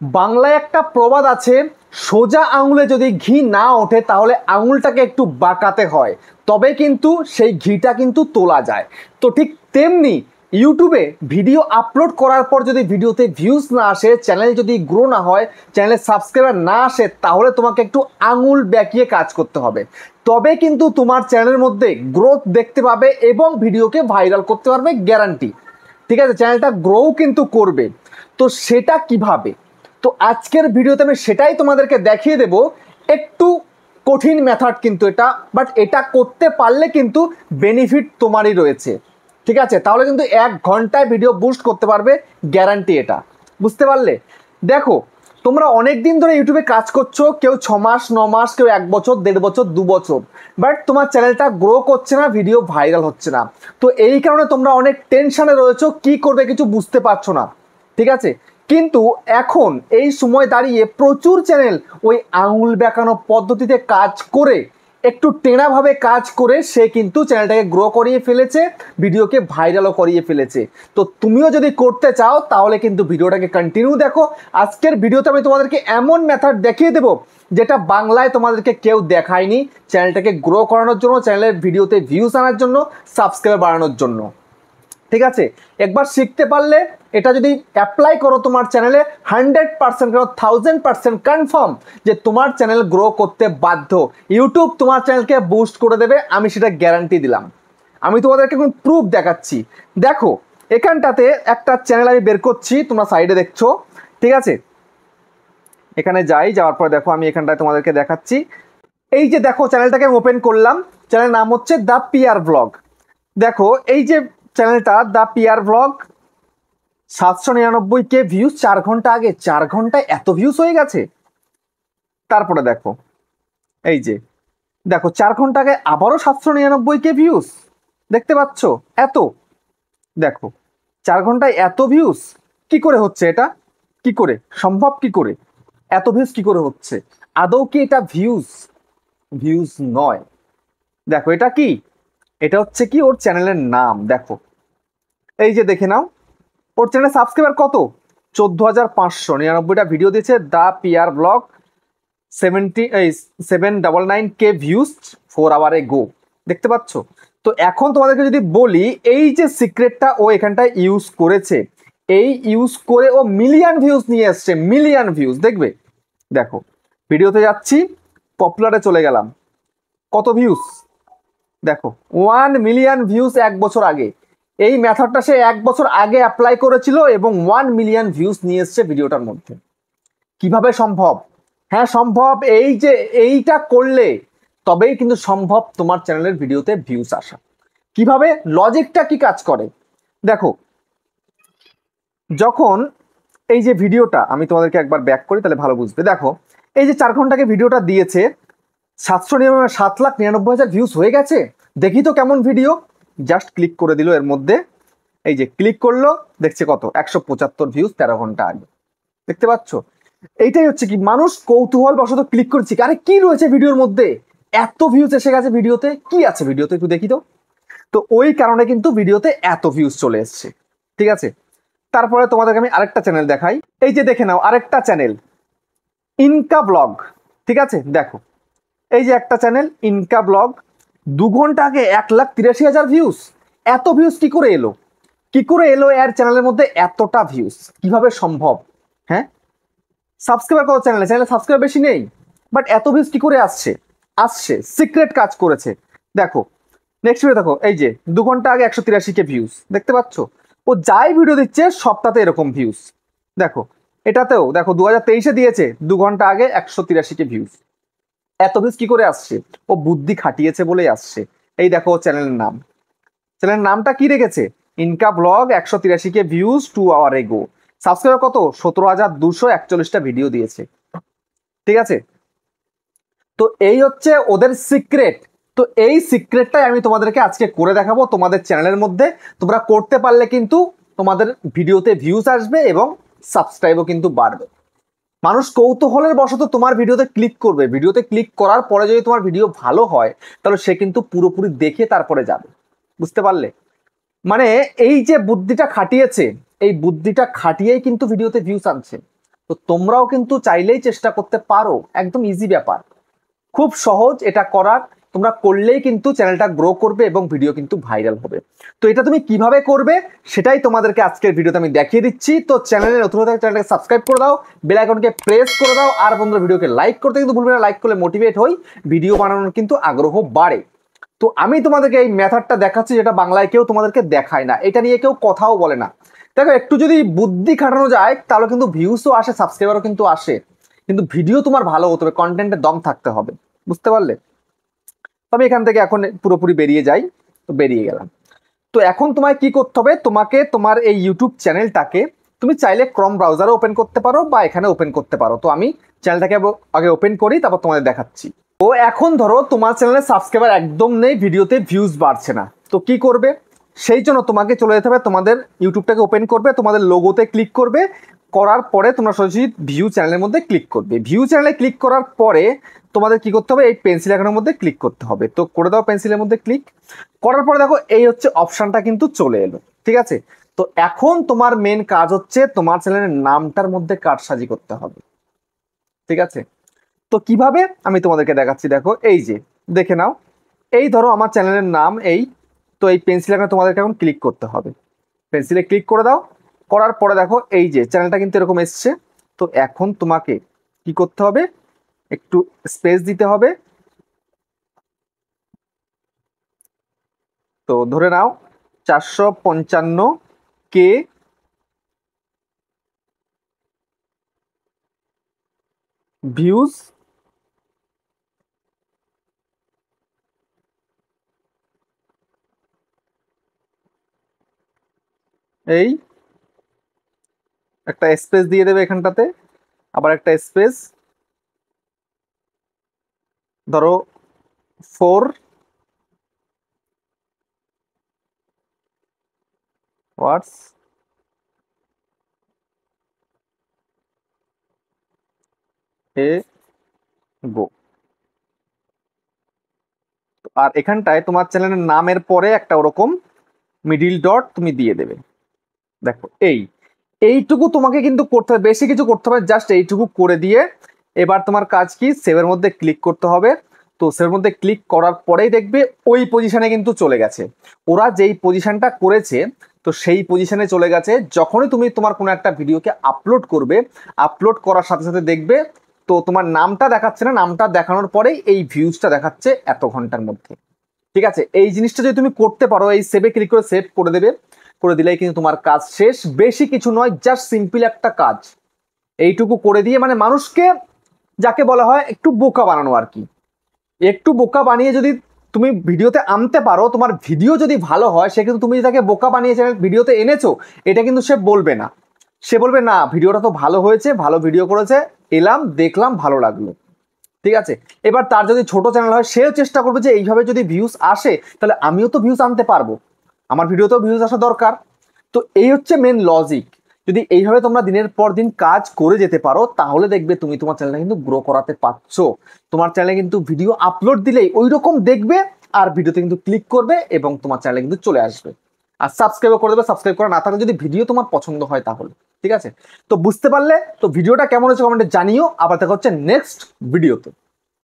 বাংলায় একটা প্রবাদ আছে, সোজা আঙুলে যদি ঘি না ওঠে তাহলে আঙুলটাকে একটু বাঁকাতে হয়, তবে কিন্তু সেই ঘিটা কিন্তু তোলা যায়। তো ঠিক তেমনি ইউটিউবে ভিডিও আপলোড করার পর যদি ভিডিওতে ভিউজ না আসে, চ্যানেল যদি গ্রো না হয়, চ্যানেলে সাবস্ক্রাইবার না আসে, তাহলে তোমাকে একটু আঙুল বেঁকিয়ে কাজ করতে হবে। তবে কিন্তু তোমার চ্যানেলের মধ্যে গ্রোথ দেখতে পাবে এবং ভিডিওকে ভাইরাল করতে পারবে, গ্যারান্টি। ঠিক আছে, চ্যানেলটা গ্রোও কিন্তু করবে। তো সেটা কিভাবে? তো আজকের ভিডিওতে আমি সেটাই তোমাদেরকে দেখিয়ে দেব। একটু কঠিন মেথড কিন্তু এটা, বাট এটা করতে পারলে কিন্তু বেনিফিট তোমারই রয়েছে। ঠিক আছে, তাহলে কিন্তু 1 ঘন্টায় ভিডিও বুস্ট করতে পারবে, গ্যারান্টি এটা। বুঝতে পারলে? দেখো, তোমরা অনেক দিন ধরে ইউটিউবে কাজ করছো, কেউ 6 মাস 9 মাস, কেউ 1 বছর 1.5 বছর 2 বছর, বাট তোমার চ্যানেলটা গ্রো করছে না, ভিডিও ভাইরাল হচ্ছে না। তো এই কারণে তোমরা অনেক টেনশনে রয়েছো, কি করবে কিছু বুঝতে পারছো না। ঠিক আছে, কিন্তু এখন এই সময় দাঁড়িয়ে প্রচুর চ্যানেল ওই আঙুল বেঁকানো পদ্ধতিতে কাজ করে, একটু টেনাভাবে কাজ করে সে কিন্তু চ্যানেলটাকে গ্রো করিয়ে ফেলেছে, ভিডিওকে ভাইরালও করিয়ে ফেলেছে। তো তুমিও যদি করতে চাও তাহলে কিন্তু ভিডিওটাকে কন্টিনিউ দেখো। আজকের ভিডিওতে আমি তোমাদেরকে এমন মেথড দেখিয়ে দেবো যেটা বাংলায় তোমাদেরকে কেউ দেখায়নি, চ্যানেলটাকে গ্রো করানোর জন্য, চ্যানেলের ভিডিওতে ভিউজ আনার জন্য, সাবস্ক্রাইবার বাড়ানোর জন্য। ঠিক আছে, একবার শিখতে পারলে এটা যদি অ্যাপ্লাই করো তোমার চ্যানেলে, 100% কেন 1000% কনফার্ম যে তোমার চ্যানেল গ্রো করতে বাধ্য। ইউটিউব তোমার চ্যানেলকে বুস্ট করে দেবে, আমি সেটা গ্যারান্টি দিলাম। আমি তোমাদেরকে এখন প্রুফ দেখাচ্ছি। দেখো, এখানটাতে একটা চ্যানেল আমি বের করছি, তোমরা সাইডে দেখছো। ঠিক আছে, এখানে যাওয়ার পর দেখো আমি এখানটায় তোমাদেরকে দেখাচ্ছি। এই যে দেখো, চ্যানেলটাকে ওপেন করলাম, চ্যানেলের নাম হচ্ছে দ্য পিয়ার ব্লগ। দেখো এই যে চ্যানেলটা the pier vlog, 799K views 4 ঘন্টা আগে। 4 ঘন্টায় এত ভিউজ হয়ে গেছে। তারপরে দেখো, এই যে দেখো 4 ঘন্টা আগে আবারও 799K ভিউজ, দেখতে পাচ্ছ? এত, দেখো 4 ঘন্টায় এত ভিউজ কি করে হচ্ছে? এটা কি করে সম্ভব? কি করে এত ভিউজ কি করে হচ্ছে? আদৌ কি এটা ভিউজ? ভিউজ নয়। দেখো এটা কি, এটা হচ্ছে কি ওর চ্যানেলের নাম। দেখো এই যে দেখে নাও, ওর চ্যানেলে সাবস্ক্রাইবার কত? 14,599টা ভিডিও দিয়েছে। The pier vlog 799K views 4 hour ago. দেখতে পাচ্ছ? তো এখন তোমাদেরকে যদি বলি, এই যে সিক্রেটটা ও এখানটায় ইউজ করেছে, এই ইউজ করে ও মিলিয়ন ভিউজ নিয়ে এসছে। মিলিয়ন ভিউজ দেখবে। দেখো ভিডিওতে যাচ্ছি, পপুলারে চলে গেলাম, কত ভিউজ দেখো, 1 মিলিয়ন ভিউজ 1 বছর আগে। এই মেথডটা সে 1 বছর আগে অ্যাপ্লাই করেছিল এবং 1 মিলিয়ন ভিউজ নিয়ে এসছে ভিডিওটার মধ্যে। কিভাবে সম্ভব? হ্যাঁ সম্ভব। এই যে এইটা করলে তবেই কিন্তু সম্ভব তোমার চ্যানেলের ভিডিওতে ভিউজ আসা। কিভাবে? লজিকটা কি কাজ করে দেখো। যখন এই যে ভিডিওটা আমি তোমাদেরকে একবার ব্যাক করি তাহলে ভালো বুঝবে। দেখো এই যে 4 ঘন্টাকে ভিডিওটা দিয়েছে, 7,99,000 ভিউজ হয়ে গেছে। দেখি তো কেমন ভিডিও। জাস্ট ক্লিক করে দিল এর মধ্যে, এই যে ক্লিক করলো, দেখছে কত 175 ভিউজ 13 ঘন্টা আগে। দেখতে পাচ্ছ? এইটাই হচ্ছে কি, মানুষ কৌতূহল বশত ক্লিক করছে, আরে কি রয়েছে ভিডিওর মধ্যে, এত ভিউজ এসে গেছে, ভিডিওতে কি আছে, ভিডিওতে একটু দেখি তো। তো ওই কারণে কিন্তু ভিডিওতে এত ভিউজ চলে এসছে। ঠিক আছে, তারপরে তোমাদেরকে আমি আরেকটা চ্যানেল দেখাই। এই যে দেখে নাও আরেকটা চ্যানেল, ইনকা ব্লগ। ঠিক আছে, দেখো এই যে একটা চ্যানেল ইনকা ব্লগ, 2 ঘন্টা আগে 1,83,000 ভিউজ। এত ভিউজ কি করে এলো? কি করে এলো এর চ্যানেলের মধ্যে এতটা ভিউজ? কিভাবে সম্ভব? হ্যাঁ, সাবস্ক্রাইবার কত চ্যানেলে? চ্যানেলে সাবস্ক্রাইবার বেশি নেই, বাট এত ভিউজ কি করে আসছে? আসছে, সিক্রেট কাজ করেছে। দেখো নেক্সট ভিডিও দেখো, এই যে 2 ঘন্টা আগে 183K ভিউজ। দেখতে পাচ্ছ? ও যাই ভিডিও দিচ্ছে সবটাতে এরকম ভিউজ। দেখো এটাতেও দেখো 2023-এ দিয়েছে, 2 ঘন্টা আগে 183K ভিউজ। এত ভিউজ কি করে আসছে? ও বুদ্ধি খাটিয়েছে বলেই আসছে। এই দেখো চ্যানেলের নাম, চ্যানেলের নামটা কি রেখেছে? Inka vlog, 183K views 2 hour ago. Subscriber কত? 17,241টা ভিডিও দিয়েছে। ঠিক আছে, তো এই হচ্ছে ওদের সিক্রেট। তো এই সিক্রেটটাই আমি তোমাদেরকে আজকে করে দেখাবো তোমাদের চ্যানেলের মধ্যে। তোমরা করতে পারলে কিন্তু তোমাদের ভিডিওতে ভিউজ আসবে এবং সাবস্ক্রাইবও কিন্তু বাড়বে। মানুষ কৌতূহলের বশত তোমার ভিডিওতে ক্লিক করবে, ভিডিওতে ক্লিক করার পরে যদি তোমার ভিডিও ভালো হয় তাহলে সে কিন্তু পুরোপুরি দেখে তারপরে যাবে। বুঝতে পারলে? মানে এই যে বুদ্ধিটা খাটিয়েছে, এই বুদ্ধিটা খাটিয়েই কিন্তু ভিডিওতে ভিউজ আনছে। তো তোমরাও কিন্তু চাইলেই চেষ্টা করতে পারো, একদম ইজি ব্যাপার, খুব সহজ এটা করার। তোমরা করলেই কিন্তু চ্যানেলটা গ্রো করবে এবং ভিডিও কিন্তু ভাইরাল হবে। তো এটা তুমি কিভাবে করবে সেটাই তোমাদেরকে আজকের ভিডিওতে আমি দেখিয়ে দিচ্ছি। তো চ্যানেলে নতুন হলে চ্যানেলটাকে সাবস্ক্রাইব করে দাও, বেল আইকনকে প্রেস করে দাও, আর বন্ধুরা ভিডিওকে লাইক করতে কিন্তু ভুলবে না। লাইক করলে মোটিভেট হই, ভিডিও বানানোর কিন্তু আগ্রহ বাড়ে। তো আমি তোমাদেরকে এই মেথডটা দেখাচ্ছি যেটা বাংলায় কেউ তোমাদেরকে দেখায় না, এটা নিয়ে কেউ কথাও বলে না। দেখো একটু যদি বুদ্ধি খাটানো যায় তাহলে কিন্তু ভিউসও আসে, সাবস্ক্রাইবারও কিন্তু আসে, কিন্তু ভিডিও তোমার ভালো হতে হবে, কন্টেন্টের দম থাকতে হবে। বুঝতে পারলে? তবে এখান থেকে এখন পুরোপুরি বেরিয়ে যাই। তো বেরিয়ে গেলাম। তো এখন তোমায় কি করতে হবে, তোমাকে তোমার এই ইউটিউব চ্যানেলটাকে তুমি চাইলে ক্রোম ব্রাউজারে ওপেন করতে পারো বা এখানে ওপেন করতে পারো। তো আমি চ্যানেলটাকে আগে ওপেন করি, তারপর তোমাদের দেখাচ্ছি। তো এখন ধরো তোমার চ্যানেলে সাবস্ক্রাইবার একদম নেই, ভিডিওতে ভিউজ বাড়ছে না, তো কি করবে? সেই জন্য তোমাকে চলে যেতে হবে, তোমাদের ইউটিউবটাকে ওপেন করবে, তোমাদের লোগোতে ক্লিক করবে, করার পরে তোমরা সরাসরি ভিউ চ্যানেলের মধ্যে ক্লিক করবে। ভিউ চ্যানেলে ক্লিক করার পরে তোমাদের কি করতে হবে, এই পেন্সিল আইকনের মধ্যে ক্লিক করতে হবে। তো করে দাও পেন্সিলের মধ্যে ক্লিক করার পরে দেখো এই হচ্ছে অপশনটা কিন্তু চলে এলো। ঠিক আছে, তো এখন তোমার মেন কাজ হচ্ছে তোমার চ্যানেলের নামটার মধ্যে কারসাজি করতে হবে। ঠিক আছে, তো কিভাবে আমি তোমাদেরকে দেখাচ্ছি। দেখো এই যে দেখে নাও, এই ধরো আমার চ্যানেলের নাম এই। তো এই পেন্সিল আইকনে তোমাদেরকে এখন ক্লিক করতে হবে, পেন্সিলে ক্লিক করে দাও। করার পরে দেখো এই যে চ্যানেলটা কিন্তু এরকম এসছে। তো এখন তোমাকে কি করতে হবে, একটু স্পেস দিতে হবে। তো ধরে নাও 455K ভিউজ এই একটা স্পেস দিয়ে দেবে এখানটাতে, আবার একটা স্পেস, ধরো 4 ওয়াটস এ গো। আর এখানটায় তোমার চ্যানেলের নামের পরে একটা ওরকম মিডিল ডট তুমি দিয়ে দেবে। দেখো এইটুকু তোমাকে কিন্তু করতে হবে, বেশি কিছু করতে হবে, জাস্ট এইটুকু করে দিয়ে এবার তোমার কাজ কি, সেভের মধ্যে ক্লিক করতে হবে। তো সেভের মধ্যে ক্লিক করার পরেই দেখবে ওই পজিশনে কিন্তু চলে গেছে, ওরা যেই পজিশনটা করেছে তো সেই পজিশনে চলে গেছে। যখনই তুমি তোমার কোনো একটা ভিডিওকে আপলোড করবে, আপলোড করার সাথে সাথে দেখবে তো তোমার নামটা দেখাচ্ছে না, নামটা দেখানোর পরেই এই ভিউজটা দেখাচ্ছে এত ঘন্টার মধ্যে। ঠিক আছে, এই জিনিসটা যদি তুমি করতে পারো, এই সেভে ক্লিক করে সেভ করে দেবে, করে দিলেই কিন্তু তোমার কাজ শেষ। বেশি কিছু নয়, জাস্ট সিম্পল একটা কাজ। এইটুকু করে দিয়ে মানে মানুষকে, যাকে বলা হয় একটু বোকা বানানো আর কি, একটু বোকা বানিয়ে যদি তুমি ভিডিওতে আনতে পারো, তোমার ভিডিও যদি ভালো হয়, সে কিন্তু তুমি তাকে বোকা বানিয়ে চ্যানেল ভিডিওতে এনেছো এটা কিন্তু সে বলবে না। সে বলবে না ভিডিওটা তো ভালো হয়েছে, ভালো ভিডিও করেছে, এলাম দেখলাম ভালো লাগলো। ঠিক আছে, এবার তার যদি ছোট চ্যানেল হয় সেও চেষ্টা করবে যে এইভাবে যদি ভিউজ আসে তাহলে আমিও তো ভিউজ আনতে পারবো, আমার ভিডিওতেও ভিউজ আসা দরকার। তো এই হচ্ছে মেন লজিক। যদি এইভাবে তোমরা দিনের পর দিন কাজ করে যেতে পারো তাহলে দেখবে তুমি তোমার চ্যানেলটা কিন্তু গ্রো করাতে পারছো। তোমার চ্যানেলে কিন্তু ভিডিও আপলোড দিলেই ওই রকম দেখবে, আর ভিডিওতে কিন্তু ক্লিক করবে এবং তোমার চ্যানেলে কিন্তু চলে আসবে। আর সাবস্ক্রাইবও করে দেবে, সাবস্ক্রাইব করা না থাকলে যদি ভিডিও তোমার পছন্দ হয় তাহলে। ঠিক আছে, তো বুঝতে পারলে? তো ভিডিওটা কেমন হচ্ছে কমেন্টে জানিও। আবার দেখা হচ্ছে নেক্সট ভিডিওতে।